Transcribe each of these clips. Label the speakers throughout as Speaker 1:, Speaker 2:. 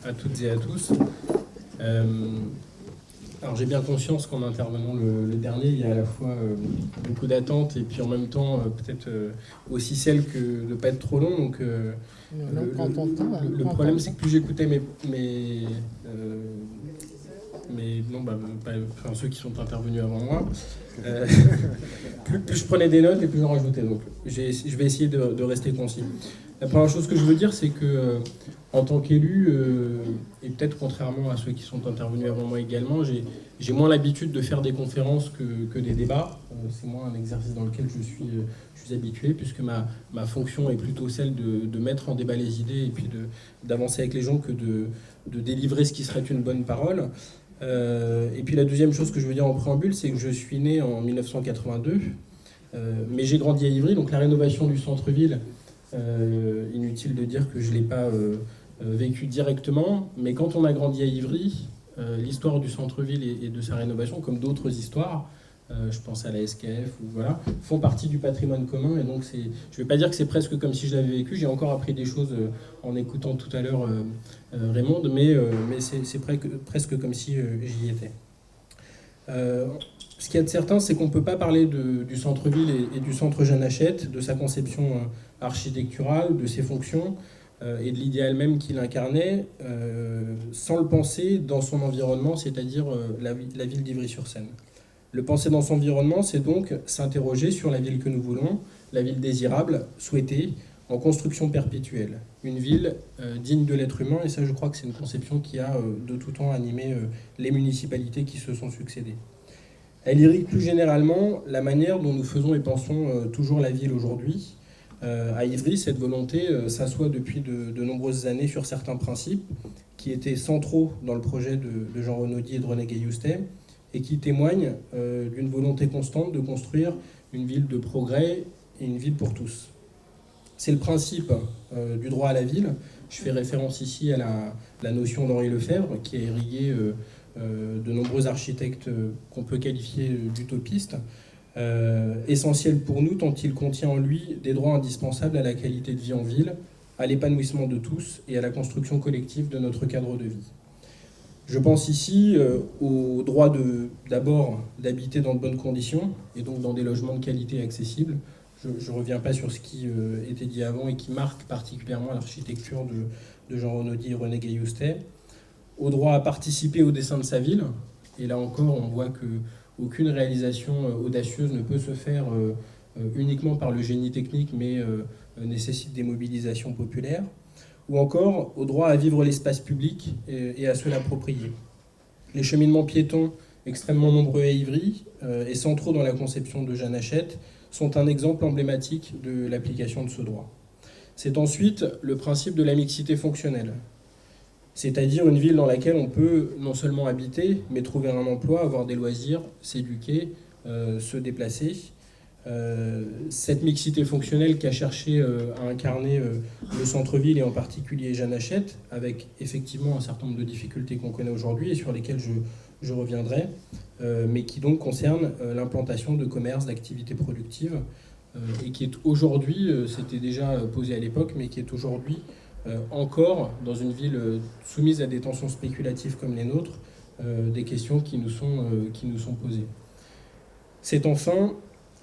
Speaker 1: à toutes et à tous. Alors j'ai bien conscience qu'en intervenant le dernier, il y a à la fois beaucoup d'attentes et puis en même temps peut-être aussi celle que de ne pas être trop long. Donc le problème c'est que plus j'écoutais ceux qui sont intervenus avant moi, plus je prenais des notes et plus j'en rajoutais. Donc je vais essayer de rester concis. La première chose que je veux dire, c'est que en tant qu'élu, et peut-être contrairement à ceux qui sont intervenus avant moi également, j'ai moins l'habitude de faire des conférences que des débats. C'est moins un exercice dans lequel je suis habitué, puisque ma fonction est plutôt celle de mettre en débat les idées et puis d'avancer avec les gens que de délivrer ce qui serait une bonne parole. Et puis la deuxième chose que je veux dire en préambule, c'est que je suis né en 1982, mais j'ai grandi à Ivry, donc la rénovation du centre-ville, inutile de dire que je ne l'ai pas vécu directement, mais quand on a grandi à Ivry, l'histoire du centre-ville et de sa rénovation, comme d'autres histoires, je pense à la SKF, ou voilà, font partie du patrimoine commun. Et donc, je ne vais pas dire que c'est presque comme si je l'avais vécu. J'ai encore appris des choses en écoutant tout à l'heure Raymond, mais c'est presque comme si j'y étais. Ce qu'il y a de certain, c'est qu'on ne peut pas parler du centre-ville et du centre Jeanne Hachette, de sa conception architecturale, de ses fonctions et de l'idéal même qu'il incarnait, sans le penser dans son environnement, c'est-à-dire la ville d'Ivry-sur-Seine. Le penser dans son environnement, c'est donc s'interroger sur la ville que nous voulons, la ville désirable, souhaitée, en construction perpétuelle. Une ville digne de l'être humain, et ça je crois que c'est une conception qui a de tout temps animé les municipalités qui se sont succédées. Elle irrigue plus généralement la manière dont nous faisons et pensons toujours la ville aujourd'hui. À Ivry, cette volonté s'assoit depuis de nombreuses années sur certains principes qui étaient centraux dans le projet de Jean Renaudy et de René Gailloustet, et qui témoignent d'une volonté constante de construire une ville de progrès et une ville pour tous. C'est le principe du droit à la ville. Je fais référence ici à la notion d'Henri Lefebvre, qui a irrigué de nombreux architectes qu'on peut qualifier d'utopistes, essentiel pour nous tant il contient en lui des droits indispensables à la qualité de vie en ville, à l'épanouissement de tous et à la construction collective de notre cadre de vie. Je pense ici au droit d'abord d'habiter dans de bonnes conditions et donc dans des logements de qualité accessibles. Je ne reviens pas sur ce qui était dit avant et qui marque particulièrement l'architecture de Jean Renaudy et René Gailloustet. Au droit à participer au dessin de sa ville. Et là encore, on voit qu'aucune réalisation audacieuse ne peut se faire uniquement par le génie technique, mais nécessite des mobilisations populaires. Ou encore au droit à vivre l'espace public et à se l'approprier. Les cheminements piétons, extrêmement nombreux à Ivry et centraux dans la conception de Jeanne Hachette, sont un exemple emblématique de l'application de ce droit. C'est ensuite le principe de la mixité fonctionnelle, c'est-à-dire une ville dans laquelle on peut non seulement habiter, mais trouver un emploi, avoir des loisirs, s'éduquer, se déplacer. Cette mixité fonctionnelle qu'a cherché à incarner le centre-ville et en particulier Jeanne Hachette, avec effectivement un certain nombre de difficultés qu'on connaît aujourd'hui et sur lesquelles je reviendrai, mais qui donc concerne l'implantation de commerces, d'activités productives, et qui est aujourd'hui, c'était déjà posé à l'époque, mais qui est aujourd'hui encore dans une ville soumise à des tensions spéculatives comme les nôtres, des questions qui nous sont posées. C'est enfin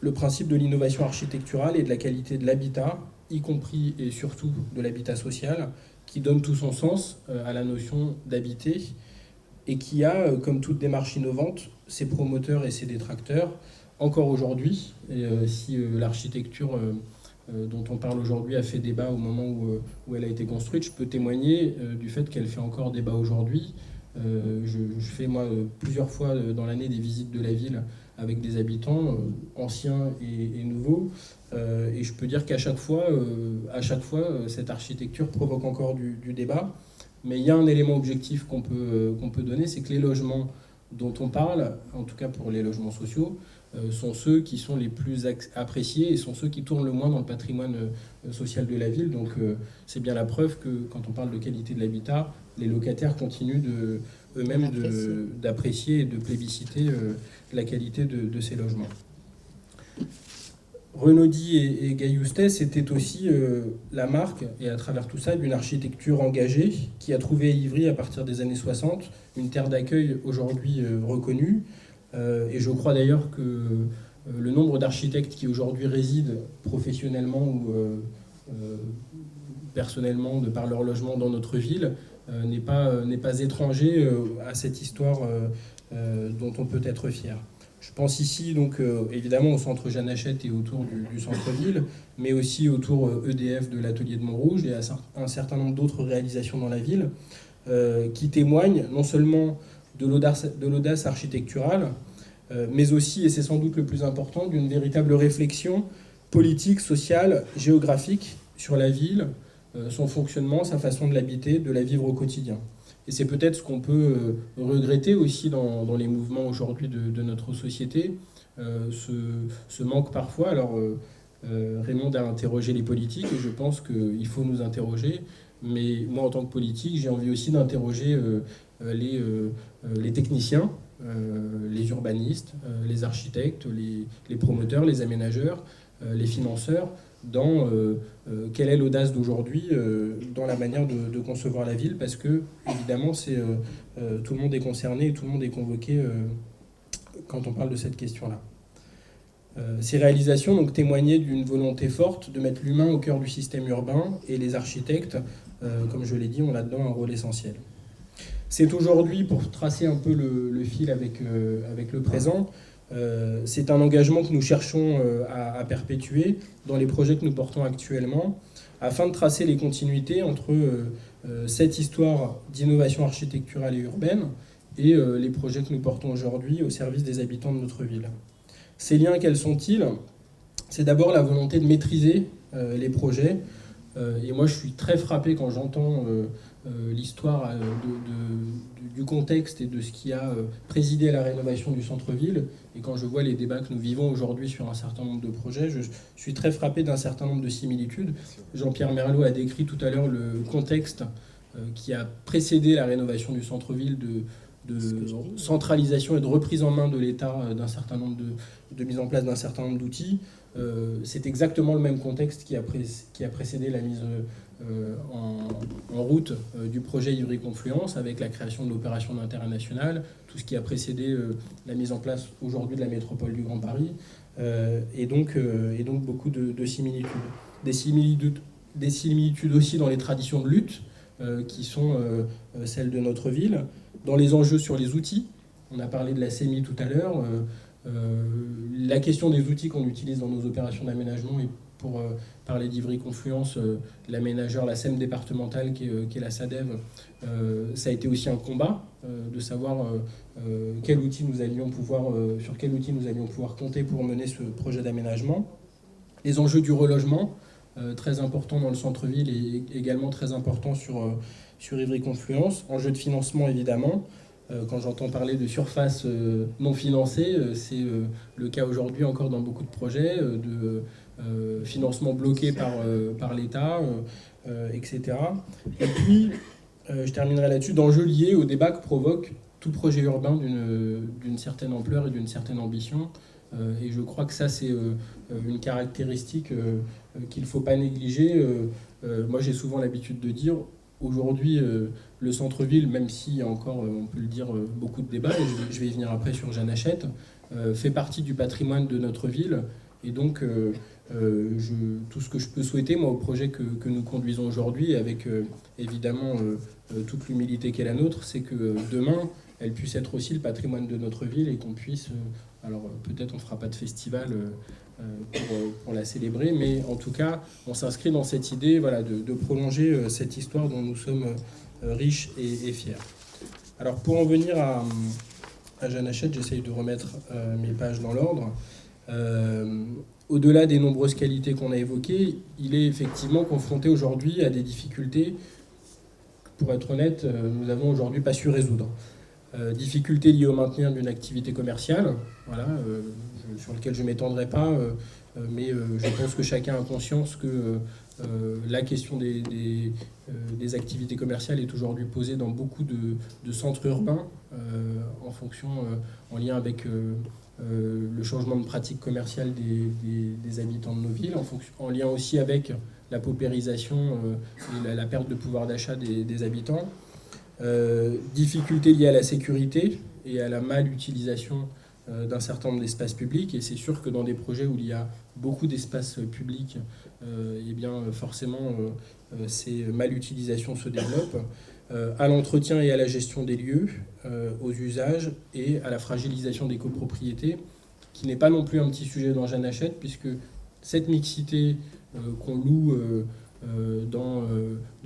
Speaker 1: le principe de l'innovation architecturale et de la qualité de l'habitat, y compris et surtout de l'habitat social, qui donne tout son sens à la notion d'habiter et qui a, comme toute démarche innovante, ses promoteurs et ses détracteurs. Encore aujourd'hui, et si l'architecture dont on parle aujourd'hui a fait débat au moment où elle a été construite, je peux témoigner du fait qu'elle fait encore débat aujourd'hui. Je fais moi plusieurs fois dans l'année des visites de la ville avec des habitants anciens et nouveaux, et je peux dire qu'à chaque fois, cette architecture provoque encore du débat. Mais il y a un élément objectif qu'on peut donner, c'est que les logements dont on parle, en tout cas pour les logements sociaux, sont ceux qui sont les plus appréciés et sont ceux qui tournent le moins dans le patrimoine social de la ville. Donc c'est bien la preuve que quand on parle de qualité de l'habitat, les locataires continuent eux-mêmes d'apprécier et de plébisciter la qualité de ces logements. Renaudie et Gailloustet, c'était aussi la marque, et à travers tout ça, d'une architecture engagée qui a trouvé à Ivry, à partir des années 60, une terre d'accueil aujourd'hui reconnue. Et je crois d'ailleurs que le nombre d'architectes qui aujourd'hui résident professionnellement ou personnellement, de par leur logement dans notre ville, n'est pas étranger à cette histoire dont on peut être fier. Je pense ici donc évidemment au centre Jeanne Hachette et autour du centre-ville, mais aussi autour EDF de l'atelier de Montrouge et à un certain nombre d'autres réalisations dans la ville qui témoignent non seulement de l'audace architecturale, mais aussi, et c'est sans doute le plus important, d'une véritable réflexion politique, sociale, géographique sur la ville, son fonctionnement, sa façon de l'habiter, de la vivre au quotidien. Et c'est peut-être ce qu'on peut regretter aussi dans les mouvements aujourd'hui de notre société, ce manque parfois. Alors Raymond a interrogé les politiques et je pense qu'il faut nous interroger. Mais moi, en tant que politique, j'ai envie aussi d'interroger les techniciens, les urbanistes, les architectes, les promoteurs, les aménageurs, les financeurs, dans quelle est l'audace d'aujourd'hui dans la manière de concevoir la ville, parce que évidemment tout le monde est concerné et tout le monde est convoqué quand on parle de cette question-là. Ces réalisations donc témoignaient d'une volonté forte de mettre l'humain au cœur du système urbain, et les architectes, comme je l'ai dit, ont là-dedans un rôle essentiel. C'est aujourd'hui, pour tracer un peu le fil avec le présent, c'est un engagement que nous cherchons à perpétuer dans les projets que nous portons actuellement, afin de tracer les continuités entre cette histoire d'innovation architecturale et urbaine et les projets que nous portons aujourd'hui au service des habitants de notre ville. Ces liens, quels sont-ils ? C'est d'abord la volonté de maîtriser les projets. Et moi, je suis très frappé quand j'entends l'histoire du contexte et de ce qui a présidé à la rénovation du centre-ville. Et quand je vois les débats que nous vivons aujourd'hui sur un certain nombre de projets, je suis très frappé d'un certain nombre de similitudes. Jean-Pierre Merlot a décrit tout à l'heure le contexte qui a précédé la rénovation du centre-ville de centralisation et de reprise en main de l'État d'un certain nombre de mise en place d'un certain nombre d'outils. C'est exactement le même contexte qui a précédé la mise en route du projet Ivry Confluence, avec la création de l'opération d'intérêt national, tout ce qui a précédé la mise en place aujourd'hui de la métropole du Grand Paris, et donc beaucoup de similitudes. Des similitudes aussi dans les traditions de lutte, qui sont celles de notre ville, dans les enjeux sur les outils. On a parlé de la CEMI tout à l'heure. La question des outils qu'on utilise dans nos opérations d'aménagement, et pour parler d'Ivry Confluence, l'aménageur, la SEM départementale qui est la SADEV, ça a été aussi un combat de savoir sur quel outil nous allions pouvoir compter pour mener ce projet d'aménagement. Les enjeux du relogement, très important dans le centre-ville et également très important sur Ivry Confluence. Enjeux de financement évidemment. Quand j'entends parler de surface non financée, c'est le cas aujourd'hui encore dans beaucoup de projets, de financement bloqué par l'État, etc. Et puis, je terminerai là-dessus, d'enjeux liés au débat que provoque tout projet urbain d'une certaine ampleur et d'une certaine ambition. Et je crois que ça, c'est une caractéristique qu'il ne faut pas négliger. Moi, j'ai souvent l'habitude de dire, aujourd'hui, le centre-ville, même s'il y a encore, on peut le dire, beaucoup de débats, et je vais y venir après sur Jeanne Hachette, fait partie du patrimoine de notre ville. Et donc, tout ce que je peux souhaiter, moi, au projet que nous conduisons aujourd'hui, avec évidemment toute l'humilité qu'est la nôtre, c'est que demain, elle puisse être aussi le patrimoine de notre ville et qu'on puisse... alors peut-être on ne fera pas de festival pour la célébrer, mais en tout cas, on s'inscrit dans cette idée, voilà, de prolonger cette histoire dont nous sommes riches et fiers. Alors pour en venir à Jeanne Hachette, j'essaye de remettre mes pages dans l'ordre. Au-delà des nombreuses qualités qu'on a évoquées, il est effectivement confronté aujourd'hui à des difficultés, pour être honnête, nous n'avons aujourd'hui pas su résoudre. Difficultés liées au maintien d'une activité commerciale, voilà, sur lequel je ne m'étendrai pas, mais je pense que chacun a conscience que la question des activités commerciales est aujourd'hui posée dans beaucoup de centres urbains, en lien avec le changement de pratique commerciale des habitants de nos villes, en lien aussi avec la paupérisation et la perte de pouvoir d'achat des habitants. Difficultés liées à la sécurité et à la mal-utilisation d'un certain nombre d'espaces publics. Et c'est sûr que dans des projets où il y a beaucoup d'espaces publics, eh bien, forcément, ces mal-utilisations se développent. À l'entretien et à la gestion des lieux, aux usages et à la fragilisation des copropriétés, qui n'est pas non plus un petit sujet dans Jeanne Hachette, puisque cette mixité qu'on loue dans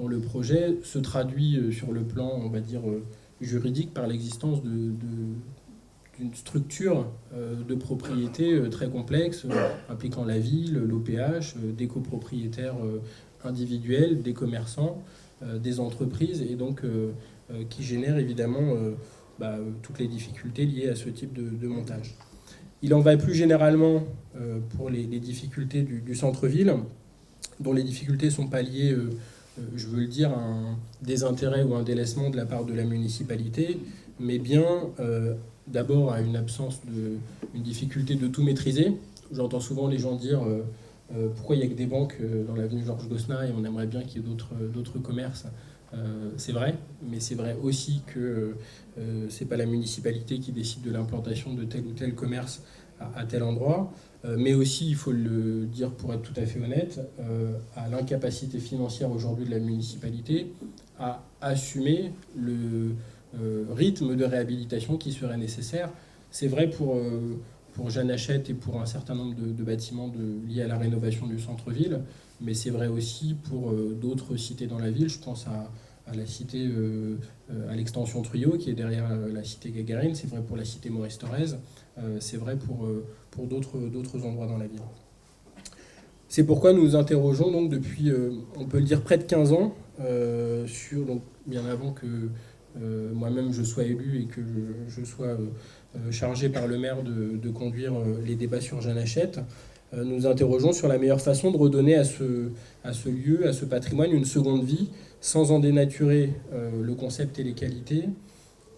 Speaker 1: le projet se traduit sur le plan, on va dire, juridique par l'existence d'une structure de propriété très complexe, impliquant la ville, l'OPH, des copropriétaires individuels, des commerçants, des entreprises, et donc qui génère évidemment toutes les difficultés liées à ce type de montage. Il en va plus généralement pour les difficultés du centre-ville, dont les difficultés ne sont pas liées, je veux le dire, à un désintérêt ou un délaissement de la part de la municipalité, mais bien d'abord à une absence une difficulté de tout maîtriser. J'entends souvent les gens dire pourquoi il n'y a que des banques dans l'avenue Georges Gosselin et on aimerait bien qu'il y ait d'autres commerces. C'est vrai, mais c'est vrai aussi que c'est pas la municipalité qui décide de l'implantation de tel ou tel commerce à tel endroit, mais aussi, il faut le dire pour être tout à fait honnête, à l'incapacité financière aujourd'hui de la municipalité à assumer le rythme de réhabilitation qui serait nécessaire. C'est vrai pour Jeanne Hachette et pour un certain nombre de bâtiments liés à la rénovation du centre-ville, mais c'est vrai aussi pour d'autres cités dans la ville. Je pense à la cité, à l'extension Truyot, qui est derrière la cité Gagarine. C'est vrai pour la cité Maurice Thorez. C'est vrai pour d'autres endroits dans la ville. C'est pourquoi nous nous interrogeons donc depuis, on peut le dire, près de 15 ans, donc bien avant que moi-même je sois élu et que je sois chargé par le maire de conduire les débats sur Jeanne Hachette. Nous interrogeons sur la meilleure façon de redonner à ce lieu, à ce patrimoine, une seconde vie, sans en dénaturer le concept et les qualités,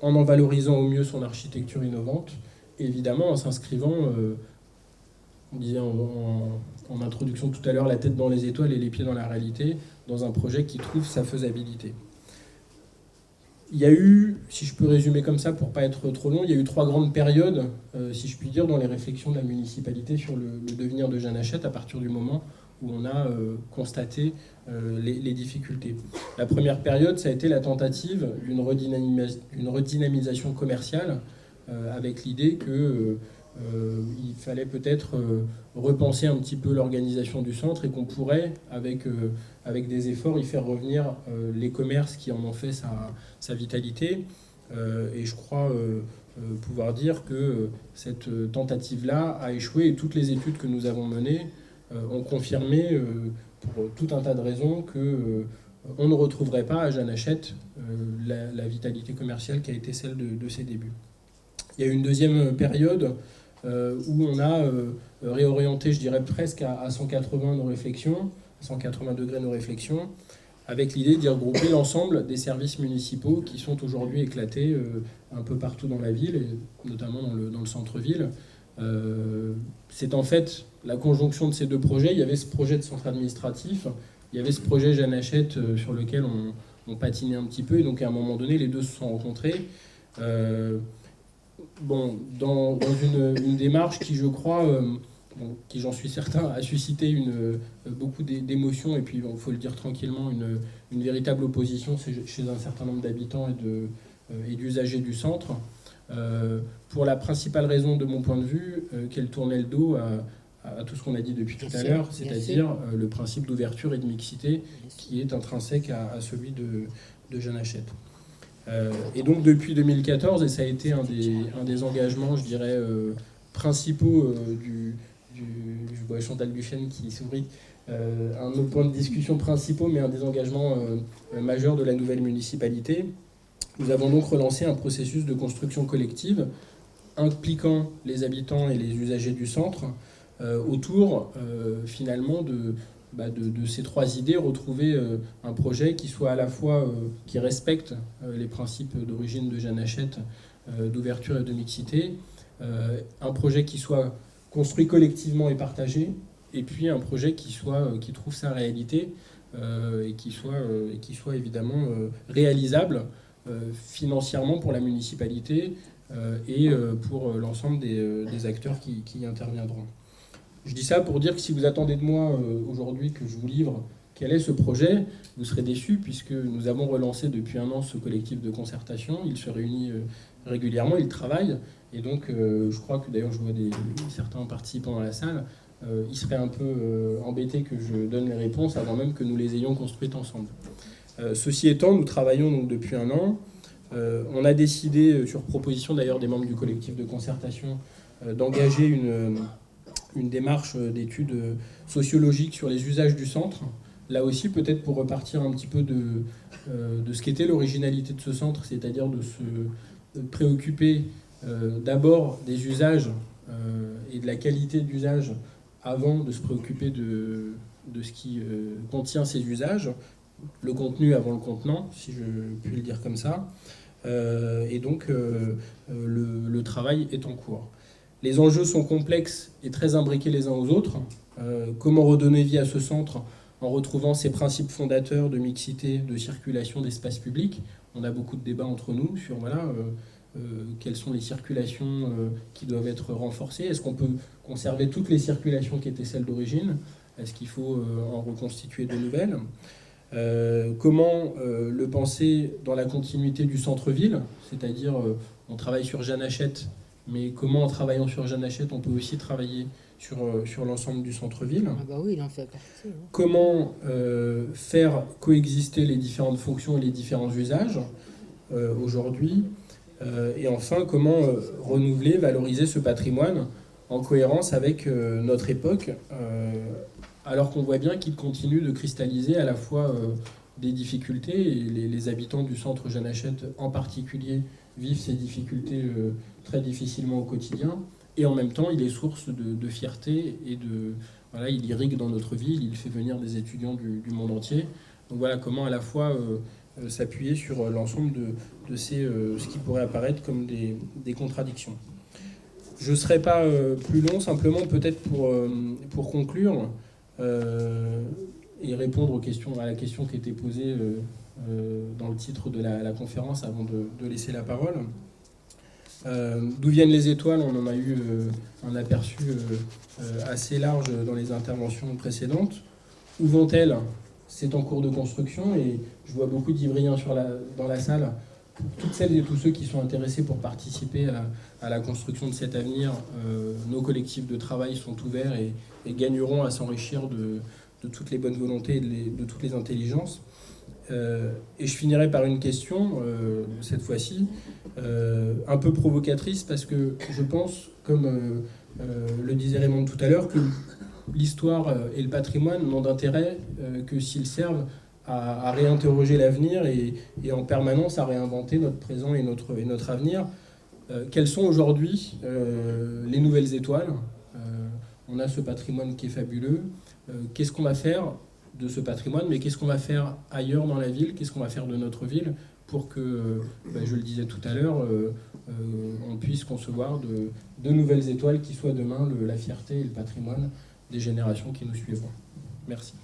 Speaker 1: en valorisant au mieux son architecture innovante, et évidemment en s'inscrivant, on disait en introduction tout à l'heure, la tête dans les étoiles et les pieds dans la réalité, dans un projet qui trouve sa faisabilité. Il y a eu, si je peux résumer comme ça pour ne pas être trop long, il y a eu 3 grandes périodes, si je puis dire, dans les réflexions de la municipalité sur le devenir de Jeanne Hachette à partir du moment où on a constaté les difficultés. La première période, ça a été la tentative d'une redynamisation commerciale avec l'idée qu'il fallait peut-être repenser un petit peu l'organisation du centre et qu'on pourrait, avec des efforts, y faire revenir les commerces qui en ont fait sa vitalité. Et je crois pouvoir dire que cette tentative-là a échoué et toutes les études que nous avons menées ont confirmé, pour tout un tas de raisons, qu'on ne retrouverait pas à Jeanne Hachette la vitalité commerciale qui a été celle de ses débuts. Il y a eu une deuxième période où on a réorienté, je dirais presque à 180 nos réflexions, 180 degrés nos réflexions, avec l'idée d'y regrouper l'ensemble des services municipaux qui sont aujourd'hui éclatés un peu partout dans la ville, et notamment dans le centre-ville. C'est en fait la conjonction de ces deux projets. Il y avait ce projet de centre administratif, il y avait ce projet Jeanne Hachette sur lequel on patinait un petit peu, et donc à un moment donné, les deux se sont rencontrés. Dans une démarche qui, je crois, qui j'en suis certain, a suscité beaucoup d'émotions, et puis il faut le dire tranquillement, une véritable opposition chez un certain nombre d'habitants et d'usagers du centre, pour la principale raison, de mon point de vue, qu'elle tournait le dos à tout ce qu'on a dit depuis tout à l'heure, c'est-à-dire le principe d'ouverture et de mixité qui est intrinsèque à celui de Jeanne Hachette. Et donc depuis 2014, et ça a été un des engagements, je dirais, principaux je vois Chantal Duchesne qui sourit, un de nos points de discussion principaux, mais un des engagements majeurs de la nouvelle municipalité, Nous avons donc relancé un processus de construction collective impliquant les habitants et les usagers du centre autour finalement de ces trois idées, retrouver un projet qui soit à la fois qui respecte les principes d'origine de Jeanne Hachette, d'ouverture et de mixité, un projet qui soit construit collectivement et partagé, et puis un projet qui trouve sa réalité et qui soit évidemment réalisable financièrement pour la municipalité et pour l'ensemble des acteurs qui y interviendront. Je dis ça pour dire que si vous attendez de moi aujourd'hui que je vous livre quel est ce projet, vous serez déçus puisque nous avons relancé depuis un an ce collectif de concertation. Il se réunit régulièrement, il travaille. Et donc, je crois que d'ailleurs, je vois certains participants dans la salle, ils seraient un peu embêtés que je donne les réponses avant même que nous les ayons construites ensemble. Ceci étant, nous travaillons donc depuis un an. On a décidé, sur proposition d'ailleurs des membres du collectif de concertation, d'engager une démarche d'études sociologiques sur les usages du centre. Là aussi, peut-être pour repartir un petit peu de ce qu'était l'originalité de ce centre, c'est-à-dire de se préoccuper d'abord des usages et de la qualité d'usage avant de se préoccuper de ce qui contient ces usages, le contenu avant le contenant, si je puis le dire comme ça. Et donc, le travail est en cours. Les enjeux sont complexes et très imbriqués les uns aux autres. Comment redonner vie à ce centre en retrouvant ses principes fondateurs de mixité, de circulation d'espace public? On a beaucoup de débats entre nous sur quelles sont les circulations qui doivent être renforcées. Est-ce qu'on peut conserver toutes les circulations qui étaient celles d'origine? Est-ce qu'il faut en reconstituer de nouvelles? Comment le penser dans la continuité du centre-ville? C'est-à-dire, on travaille sur Jeanne Hachette, mais comment en travaillant sur Jeanne Hachette, on peut aussi travailler sur l'ensemble du centre-ville?
Speaker 2: Ah bah oui, il en fait partie. Hein.
Speaker 1: Comment faire coexister les différentes fonctions et les différents usages aujourd'hui? Et enfin, comment renouveler, valoriser ce patrimoine en cohérence avec notre époque, alors qu'on voit bien qu'il continue de cristalliser à la fois des difficultés, et les habitants du centre Jeanne Hachette en particulier vivent ces difficultés très difficilement au quotidien, et en même temps il est source de fierté et il irrigue dans notre ville, il fait venir des étudiants du monde entier. Donc voilà comment à la fois s'appuyer sur l'ensemble de ce qui pourrait apparaître comme des contradictions. Je ne serai pas plus long, simplement peut-être pour conclure et répondre à la question qui était posée dans le titre de la conférence avant de laisser la parole. D'où viennent les étoiles? On en a eu un aperçu assez large dans les interventions précédentes. Où vont-elles? C'est en cours de construction et je vois beaucoup d'Ivriens dans la salle. Toutes celles et tous ceux qui sont intéressés pour participer à la construction de cet avenir, nos collectifs de travail sont ouverts et gagneront à s'enrichir de toutes les bonnes volontés et de toutes les intelligences. Et je finirai par une question, cette fois-ci, un peu provocatrice, parce que je pense, comme le disait Raymond tout à l'heure, que l'histoire et le patrimoine n'ont d'intérêt que s'ils servent à réinterroger l'avenir et en permanence à réinventer notre présent et notre avenir. Quelles sont aujourd'hui les nouvelles étoiles? On a ce patrimoine qui est fabuleux. Qu'est-ce qu'on va faire de ce patrimoine? Mais qu'est-ce qu'on va faire ailleurs dans la ville? Qu'est-ce qu'on va faire de notre ville pour que, je le disais tout à l'heure, on puisse concevoir de nouvelles étoiles qui soient demain la fierté et le patrimoine des générations qui nous suivront. Merci.